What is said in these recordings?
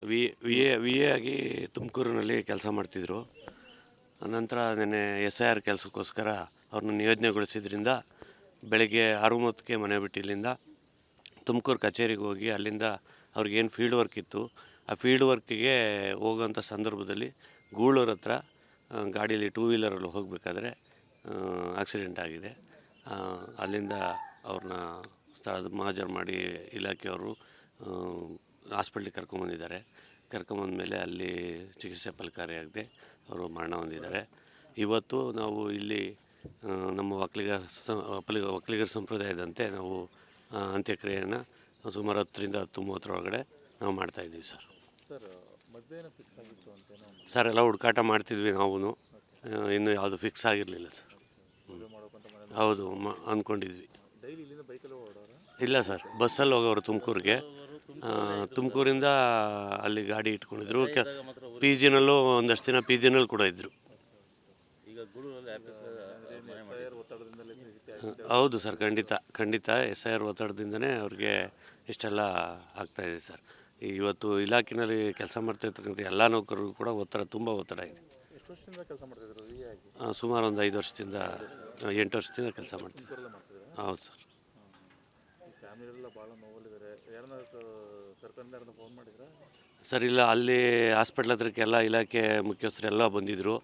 V A ಆಗಿ ತುಮಕೂರಿನಲ್ಲಿ ಕೆಲಸ ಮಾಡ್ತಿದ್ದರು. ನಂತರ ನೆನ್ನೆ SIR ಕೆಲಸಕ್ಕೋಸ್ಕರ ಅವ್ರನ್ನ ನಿಯೋಜನೆಗೊಳಿಸಿದ್ರಿಂದ ಬೆಳಗ್ಗೆ 6:30ಕ್ಕೆ ಮನೆ ಬಿಟ್ಟು ಇಲ್ಲಿಂದ ತುಮಕೂರು ಕಚೇರಿಗೆ ಹೋಗಿ ಅಲ್ಲಿಂದ ಅವ್ರಿಗೇನು ಫೀಲ್ಡ್ ವರ್ಕ್ ಇತ್ತು ಆ ಫೀಲ್ಡ್ ವರ್ಕಿಗೆ ಹೋಗೋಂಥ ಸಂದರ್ಭದಲ್ಲಿ ಗೂಳೂರು ಹತ್ರ ಗಾಡೀಲಿ 2 ವೀಲರಲ್ಲಿ ಹೋಗಬೇಕಾದ್ರೆ ಆಕ್ಸಿಡೆಂಟ್ ಆಗಿದೆ. ಅಲ್ಲಿಂದ ಅವ್ರನ್ನ ಸ್ಥಳದ ಮಹಾಜರು ಮಾಡಿ ಇಲಾಖೆಯವರು ಹಾಸ್ಪಿಟ್ಲಿಗೆ ಕರ್ಕೊಂಬಂದಿದ್ದಾರೆ. ಕರ್ಕೊಂಬಂದಮೇಲೆ ಅಲ್ಲಿ ಚಿಕಿತ್ಸೆ ಫಲಕಾರಿಯಾಗದೆ ಅವರು ಮರಣ ಹೊಂದಿದ್ದಾರೆ. ಇವತ್ತು ನಾವು ಇಲ್ಲಿ ನಮ್ಮ ಒಕ್ಕಲಿಗರ ಸಂಪ್ರದಾಯದಂತೆ ನಾವು ಅಂತ್ಯಕ್ರಿಯೆಯನ್ನು ಸುಮಾರು 10ರಿಂದ 10:30 ಒಳಗಡೆ ನಾವು ಮಾಡ್ತಾಯಿದ್ದೀವಿ ಸರ್. ಸರ್ ಎಲ್ಲ ಹುಡುಕಾಟ ಮಾಡ್ತಿದ್ವಿ ನಾವು, ಇನ್ನೂ ಯಾವುದು ಫಿಕ್ಸ್ ಆಗಿರಲಿಲ್ಲ ಸರ್. ಹೌದು ಅಂದ್ಕೊಂಡಿದ್ವಿ. ಇಲ್ಲ ಸರ್, ಬಸ್ಸಲ್ಲಿ ಹೋಗೋರು ತುಮಕೂರಿಗೆ. ತುಮಕೂರಿಂದ ಅಲ್ಲಿ ಗಾಡಿ ಇಟ್ಕೊಂಡಿದ್ರು. PGನಲ್ಲೂ ಒಂದಷ್ಟು ದಿನ PGನಲ್ಲಿ ಕೂಡ ಇದ್ದರು. ಹೌದು ಸರ್, ಖಂಡಿತ SIR ಒತ್ತಡದಿಂದನೇ ಅವ್ರಿಗೆ ಇಷ್ಟೆಲ್ಲ ಆಗ್ತಾಯಿದೆ ಸರ್. ಇವತ್ತು ಇಲಾಖೆಯಲ್ಲಿ ಕೆಲಸ ಮಾಡ್ತಾಯಿರ್ತಕ್ಕಂಥ ಎಲ್ಲ ನೌಕರರಿಗೂ ಕೂಡ ತುಂಬ ಒತ್ತಡ ಇದೆ. ಸುಮಾರು ಒಂದು 8 ವರ್ಷದಿಂದ ಕೆಲಸ ಮಾಡ್ತಿದ್ದಾರೆ. ಹೌದು ಸರ್. ಸರ್ ಇಲ್ಲ, ಅಲ್ಲಿ ಹಾಸ್ಪಿಟ್ಲ್ ಹತ್ರಕ್ಕೆ ಎಲ್ಲ ಇಲಾಖೆ ಮುಖ್ಯಸ್ಥರೆಲ್ಲ ಬಂದಿದ್ದರು.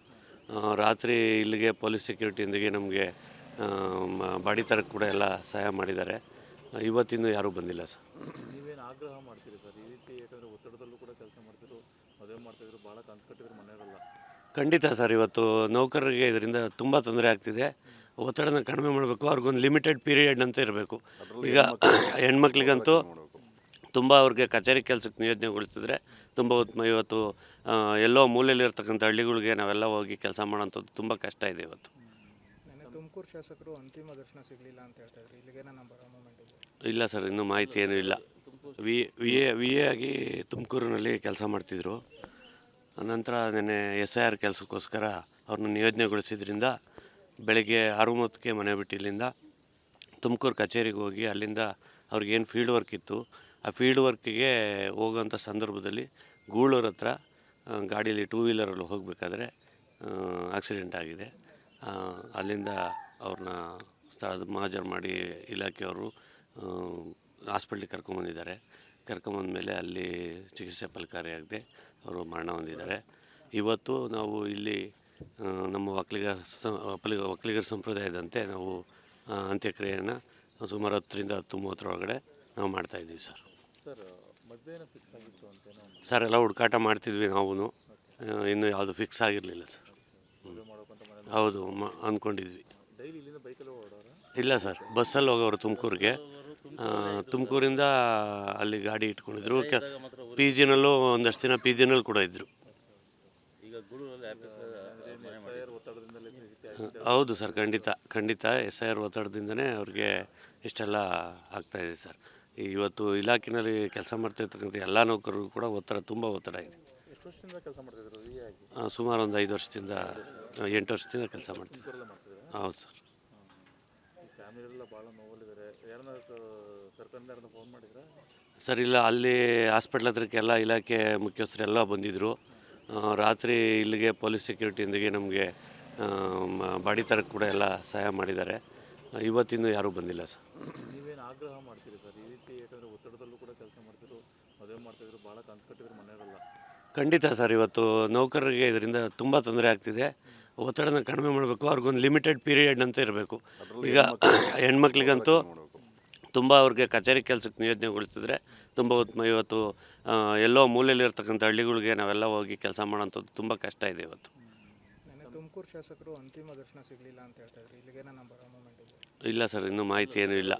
ರಾತ್ರಿ ಇಲ್ಲಿಗೆ ಪೊಲೀಸ್ ಸೆಕ್ಯೂರಿಟಿಯೊಂದಿಗೆ ನಮಗೆ ಬಾಡಿ ತರಕ್ಕೆ ಕೂಡ ಎಲ್ಲ ಸಹಾಯ ಮಾಡಿದ್ದಾರೆ. ಇವತ್ತಿನ್ನೂ ಯಾರೂ ಬಂದಿಲ್ಲ ಸರ್. ನೀವೇನು ಆಗ್ರಹ ಮಾಡ್ತೀರಿ ಸರ್ ಈ ರೀತಿ? ಯಾಕಂದರೆ ಒತ್ತಡದಲ್ಲೂ ಕೂಡ ಕೆಲಸ ಮಾಡ್ತಿದ್ರು, ಮದುವೆ ಮಾಡ್ತಾಯಿದ್ರು, ಭಾಳ ಕನಸು ಕಟ್ಟಿದ್ರು ಮನೆಯವರೆಲ್ಲ. ಖಂಡಿತ ಸರ್, ಇವತ್ತು ನೌಕರರಿಗೆ ಇದರಿಂದ ತುಂಬ ತೊಂದರೆ ಆಗ್ತಿದೆ. ಒತ್ತಡನ ಕಡಿಮೆ ಮಾಡಬೇಕು. ಅವ್ರಿಗೊಂದು ಲಿಮಿಟೆಡ್ ಪೀರಿಯಡ್ ಅಂತ ಇರಬೇಕು. ಈಗ ಹೆಣ್ಮಕ್ಳಿಗಂತೂ ತುಂಬ ಅವ್ರಿಗೆ ಕಚೇರಿ ಕೆಲಸಕ್ಕೆ ನಿಯೋಜನೆಗೊಳಿಸಿದ್ರೆ ತುಂಬ ಉತ್ತಮ. ಇವತ್ತು ಎಲ್ಲೋ ಮೂಲೆಯಲ್ಲಿರ್ತಕ್ಕಂಥ ಹಳ್ಳಿಗಳಿಗೆ ನಾವೆಲ್ಲ ಹೋಗಿ ಕೆಲಸ ಮಾಡೋಂಥದ್ದು ತುಂಬ ಕಷ್ಟ ಇದೆ ಇವತ್ತು. ತುಮಕೂರು ಶಾಸಕರು ಅಂತಿಮ ದರ್ಶನ ಸಿಗಲಿಲ್ಲ ಅಂತ ಹೇಳ್ತಾಯಿದ್ರು, ಇಲ್ಲಿಗೇನ ನಂಬರ್ ಮೂಮೆಂಟ್ ಇದೆ? ಇಲ್ಲ ಸರ್, ಇನ್ನೂ ಮಾಹಿತಿ ಏನೂ ಇಲ್ಲ. ವಿ ಎ ಆಗಿ ತುಮಕೂರಿನಲ್ಲಿ ಕೆಲಸ ಮಾಡ್ತಿದ್ದರು. ನಂತರ ನೆನ್ನೆ SIR ಕೆಲಸಕ್ಕೋಸ್ಕರ ಅವ್ರನ್ನ ನಿಯೋಜನೆಗೊಳಿಸಿದ್ರಿಂದ ಬೆಳಗ್ಗೆ 6:30ಕ್ಕೆ ಮನೆ ಬಿಟ್ಟು ಇಲ್ಲಿಂದ ತುಮಕೂರು ಕಚೇರಿಗೆ ಹೋಗಿ ಅಲ್ಲಿಂದ ಅವ್ರಿಗೇನು ಫೀಲ್ಡ್ ವರ್ಕ್ ಇತ್ತು ಆ ಫೀಲ್ಡ್ ವರ್ಕಿಗೆ ಹೋಗೋಂಥ ಸಂದರ್ಭದಲ್ಲಿ ಗೂಳೂರು ಹತ್ರ ಗಾಡೀಲಿ 2 ವೀಲರಲ್ಲಿ ಹೋಗಬೇಕಾದ್ರೆ ಆಕ್ಸಿಡೆಂಟ್ ಆಗಿದೆ. ಅಲ್ಲಿಂದ ಅವ್ರನ್ನ ಸ್ಥಳದ ಮಹಾಜರು ಮಾಡಿ ಇಲಾಖೆಯವರು ಹಾಸ್ಪಿಟ್ಲಿಗೆ ಕರ್ಕೊಂಬಂದಿದ್ದಾರೆ. ಕರ್ಕೊಂಬಂದಮೇಲೆ ಅಲ್ಲಿ ಚಿಕಿತ್ಸೆ ಫಲಕಾರಿಯಾಗದೆ ಅವರು ಮರಣ ಹೊಂದಿದ್ದಾರೆ. ಇವತ್ತು ನಾವು ಇಲ್ಲಿ ನಮ್ಮ ಒಕ್ಕಲಿಗರ ಸಂಪ್ರದಾಯದಂತೆ ನಾವು ಅಂತ್ಯಕ್ರಿಯೆಯನ್ನು ಸುಮಾರು 10ರಿಂದ 10:30 ಒಳಗಡೆ ನಾವು ಮಾಡ್ತಾಯಿದ್ದೀವಿ ಸರ್. ಸರ್ ಎಲ್ಲ ಹುಡುಕಾಟ ಮಾಡ್ತಿದ್ವಿ ನಾವು, ಇನ್ನೂ ಯಾವುದು ಫಿಕ್ಸ್ ಆಗಿರಲಿಲ್ಲ ಸರ್. ಹೌದು ಅಂದ್ಕೊಂಡಿದ್ವಿ. ಇಲ್ಲ ಸರ್, ಬಸ್ಸಲ್ಲಿ ಹೋಗೋರು ತುಮಕೂರಿಗೆ. ತುಮಕೂರಿಂದ ಅಲ್ಲಿ ಗಾಡಿ ಇಟ್ಕೊಂಡಿದ್ರು. PGನಲ್ಲೂ ಒಂದಷ್ಟು ದಿನ PGನಲ್ಲಿ ಕೂಡ ಇದ್ದರು. ಹೌದು ಸರ್, ಖಂಡಿತ SIR ಒತ್ತಡದಿಂದನೇ ಅವ್ರಿಗೆ ಇಷ್ಟೆಲ್ಲ ಆಗ್ತಾಯಿದೆ ಸರ್. ಇವತ್ತು ಇಲಾಖೆಯಲ್ಲಿ ಕೆಲಸ ಮಾಡ್ತಾಯಿರ್ತಕ್ಕಂಥ ಎಲ್ಲ ನೌಕರರಿಗೂ ಕೂಡ ತುಂಬ ಒತ್ತಡ ಇದೆ. ಸುಮಾರು ಒಂದು 8 ವರ್ಷದಿಂದ ಕೆಲಸ ಮಾಡ್ತಿದ್ದಾರೆ. ಹೌದು ಸರ್. ಸರ್ ಇಲ್ಲ, ಅಲ್ಲಿ ಹಾಸ್ಪಿಟ್ಲ್ ಹತ್ರಕ್ಕೆ ಎಲ್ಲ ಇಲಾಖೆ ಮುಖ್ಯಸ್ಥರೆಲ್ಲ ಬಂದಿದ್ದರು. ರಾತ್ರಿ ಇಲ್ಲಿಗೆ ಪೊಲೀಸ್ ಸೆಕ್ಯೂರಿಟಿಯೊಂದಿಗೆ ನಮಗೆ ಬಾಡಿ ತರಕ್ಕೆ ಕೂಡ ಎಲ್ಲ ಸಹಾಯ ಮಾಡಿದ್ದಾರೆ. ಇವತ್ತಿನ್ನೂ ಯಾರೂ ಬಂದಿಲ್ಲ ಸರ್. ನೀವೇನು ಆಗ್ರಹ ಮಾಡ್ತೀರಿ ಸರ್ ಈ ರೀತಿ? ಯಾಕಂದರೆ ಒತ್ತಡದಲ್ಲೂ ಕೂಡ ಕೆಲಸ ಮಾಡ್ತಿದ್ರು, ಮದುವೆ ಮಾಡ್ತಾಯಿದ್ರು, ಭಾಳ ಕನಸು ಕಟ್ಟಿದ್ರು ಮನೆಯವರೆಲ್ಲ. ಖಂಡಿತ ಸರ್, ಇವತ್ತು ನೌಕರರಿಗೆ ಇದರಿಂದ ತುಂಬ ತೊಂದರೆ ಆಗ್ತಿದೆ. ಒತ್ತಡನ ಕಡಿಮೆ ಮಾಡಬೇಕು. ಅವ್ರಿಗೊಂದು ಲಿಮಿಟೆಡ್ ಪೀರಿಯಡ್ ಅಂತ ಇರಬೇಕು. ಈಗ ಹೆಣ್ಮಕ್ಳಿಗಂತೂ ತುಂಬ ಅವ್ರಿಗೆ ಕಚೇರಿ ಕೆಲಸಕ್ಕೆ ನಿಯೋಜನೆಗೊಳಿಸಿದ್ರೆ ತುಂಬ ಉತ್ತಮ. ಇವತ್ತು ಎಲ್ಲೋ ಮೂಲೆಯಲ್ಲಿರ್ತಕ್ಕಂಥ ಹಳ್ಳಿಗಳಿಗೆ ನಾವೆಲ್ಲ ಹೋಗಿ ಕೆಲಸ ಮಾಡೋಂಥದ್ದು ತುಂಬ ಕಷ್ಟ ಇದೆ ಇವತ್ತು. ತುಮಕೂರು ಶಾಸಕರು ಅಂತಿಮ ದರ್ಶನ ಸಿಗಲಿಲ್ಲ ಅಂತ ಹೇಳ್ತಾಯಿದ್ರು, ಇಲ್ಲಿಗೇನ ನಂಬರ್ ಮೂಮೆಂಟ್ ಇದೆ? ಇಲ್ಲ ಸರ್, ಇನ್ನೂ ಮಾಹಿತಿ ಏನೂ ಇಲ್ಲ.